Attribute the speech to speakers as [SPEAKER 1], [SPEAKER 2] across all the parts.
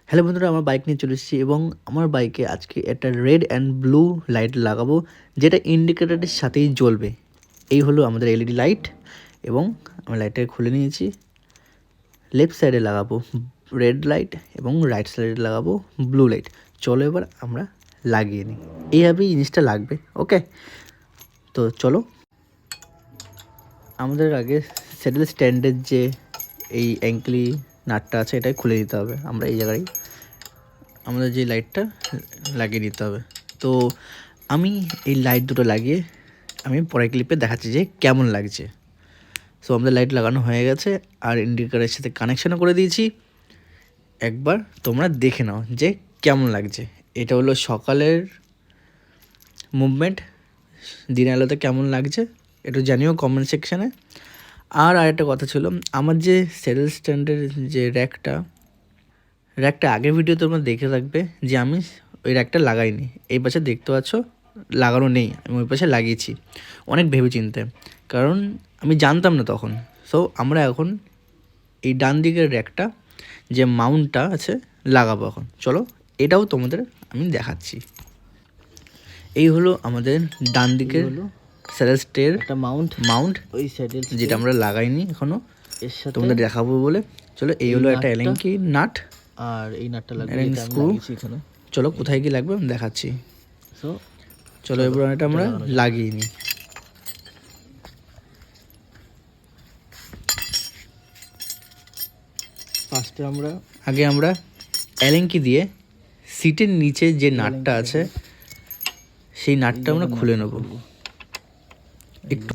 [SPEAKER 1] Hello বন্ধুরা, আমার bike নিয়ে চলে এসেছি এবং আমার বাইকে আজকে একটা রেড অ্যান্ড ব্লু লাইট লাগাবো, যেটা ইন্ডিকেটরের সাথেই জ্বলবে। এই হলো আমাদের এলইডি লাইট এবং আমি লাইটটাকে খুলে নিয়েছি। লেফট সাইডে লাগাবো রেড লাইট এবং রাইট সাইডে লাগাবো ব্লু লাইট। চলো এবার আমরা লাগিয়ে নিই। এইভাবেই জিনিসটা লাগবে। ওকে, তো চলো। আমাদের আগে স্যাডেল স্ট্যান্ডের যে এই অ্যাঙ্কলি নাটটা আছে এটাই খুলে দিতে হবে। আমরা এই জায়গায় আমাদের যে লাইটটা লাগিয়ে নিতে হবে। তো আমি এই লাইট দুটো লাগিয়ে আমি পরের ক্লিপে দেখাচ্ছি যে কেমন লাগছে। সো আমাদের লাইট লাগানো হয়ে গেছে আর ইন্ডিকেটরের সাথে কানেকশানও করে দিয়েছি। একবার তোমরা দেখে নাও যে কেমন লাগছে। এটা হলো সকালের মুভমেন্ট, দিনের আলোতে কেমন লাগছে একটু জানিও কমেন্ট সেকশানে। আর আরেকটা কথা ছিল, আমার যে স্যাডেল স্ট্যান্ডের যে র্যাকটা আগের ভিডিও তোমরা দেখে থাকবে যে আমি ওই র্যাকটা লাগাইনি। এই পাশে দেখতে পাচ্ছ লাগানো নেই, আমি ওই পাশে লাগিয়েছি অনেক ভেবে চিনতে, কারণ আমি জানতাম না তখন। সো আমরা এখন এই ডান দিকের র্যাকটা যে মাউন্টটা আছে লাগাবো এখন। চলো এটাও তোমাদের আমি দেখাচ্ছি। এই হলো আমাদের ডান দিকের স্যাডেল স্টের একটা মাউন্ট ওই স্যাডেল, যেটা আমরা লাগাইনি এখনো, এর সাথে তোমাদের দেখাবো বলে। চলো, এই হলো একটা এলেঙ্কি নাট আর এই নাটটা লাগিয়ে স্ক্রু এখানে। চলো কোথায় কি লাগবে আমি দেখাচ্ছি। সো চলো এবার এটা আমরা লাগিয়ে নিই। ফার্স্টে আমরা এলেঙ্কি দিয়ে সিটের নিচে যে নাটটা আছে সেই নাটটা আমরা খুলে নেব। একটু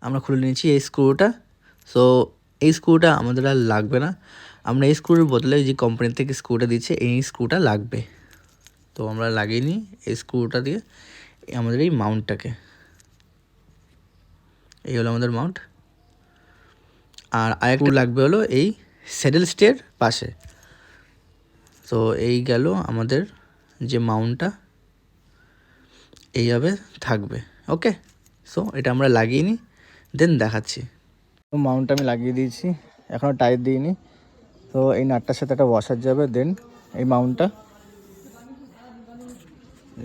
[SPEAKER 1] আমরা খুলে নিয়েছি এই স্ক্রুটা। সো এই স্ক্রুটা আমাদের আর লাগবে না, আমরা এই স্ক্রুর বদলে যে কোম্পানি থেকে স্ক্রুটা দিচ্ছে এই স্ক্রুটা লাগবে। তো আমরা লাগিয়ে নিই এই স্ক্রুটা দিয়ে আমাদের এই মাউন্টটাকে। এই হলো আমাদের মাউন্ট। আর আরেকটু লাগবে হলো এই স্যাডেল স্টের পাশে। তো এই গেল আমাদের যে মাউন্টটা এইভাবে থাকবে। ওকে, সো এটা আমরা লাগিয়ে নিই, দেন দেখাচ্ছি। তো মাউন্টটা আমি লাগিয়ে দিয়েছি, এখনও টাইট দিইনি। তো এই নাটটার সাথে একটা বসার যাবে, দেন এই মাউন্টটা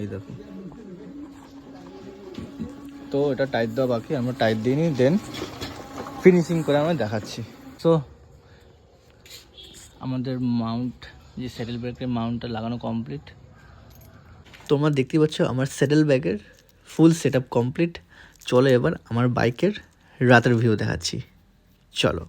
[SPEAKER 1] এই দেখো। তো এটা টাইট দেওয়া বাকি, আমরা টাইট দিইনি, দেন ফিনিশিং করে আমরা দেখাচ্ছি। সো আমাদের মাউন্ট যে স্যাডেল ব্যাগের মাউন্টটা লাগানো কমপ্লিট। তোমরা দেখতে পাচ্ছ আমার স্যাডেল ব্যাগের ফুল সেট আপ কমপ্লিট। চলো এবার আমার বাইকের রাতের ভিউ দেখাচ্ছি। চলো।